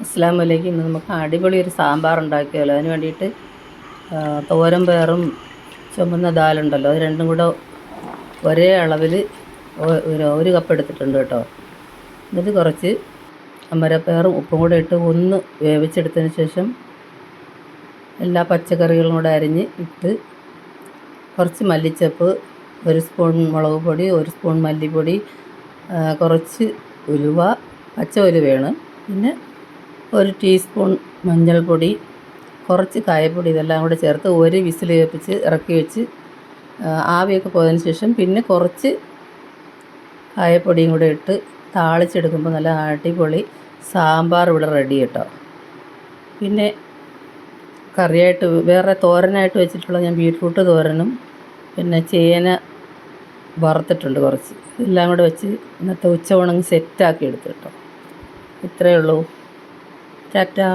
അസ്സലാമു അലൈക്കും. ഇന്ന് നമുക്ക് അടിപൊളി ഒരു സാമ്പാർ ഉണ്ടാക്കിയാലോ. അതിന് വേണ്ടിയിട്ട് തോരൻ പയറും ചുമന്ന ദാലുണ്ടല്ലോ, അത് രണ്ടും കൂടെ ഒരേ അളവിൽ ഒരു കപ്പ് എടുത്തിട്ടുണ്ട് കേട്ടോ. എന്നിട്ട് കുറച്ച് അമരപ്പയറും ഉപ്പും കൂടെ ഇട്ട് ഒന്ന് വേവിച്ചെടുത്തതിന് ശേഷം എല്ലാ പച്ചക്കറികളും കൂടെ അരിഞ്ഞ് ഇട്ട് കുറച്ച് മല്ലിച്ചപ്പ്, ഒരു സ്പൂൺ മുളക് പൊടി, ഒരു സ്പൂൺ മല്ലിപ്പൊടി, കുറച്ച് ഉലുവ, പച്ച ഉലുവയാണ്, പിന്നെ ഒരു ടീസ്പൂൺ മഞ്ഞൾപ്പൊടി, കുറച്ച് കായപ്പൊടി, ഇതെല്ലാം കൂടെ ചേർത്ത് ഒരു വിസിൽ കേൾപ്പിച്ച് ഇറക്കി വെച്ച് ആവിയൊക്കെ പോയതിന് ശേഷം പിന്നെ കുറച്ച് കായപ്പൊടിയും കൂടെ ഇട്ട് താളിച്ചെടുക്കുമ്പോൾ നല്ല അടിപൊളി സാമ്പാർ ഇവിടെ റെഡി കേട്ടോ. പിന്നെ കറിയായിട്ട് വേറെ തോരനായിട്ട് വെച്ചിട്ടുള്ള ഞാൻ ബീറ്റ്റൂട്ട് തോരനും പിന്നെ ചേന വറുത്തിട്ടുണ്ട് കുറച്ച്, എല്ലാം കൂടെ വെച്ച് ഇന്നത്തെ ഉച്ചവണങ്ങ് സെറ്റാക്കി എടുത്തു കേട്ടോ. ഇത്രയേ ഉള്ളൂ. ടാറ്റാ.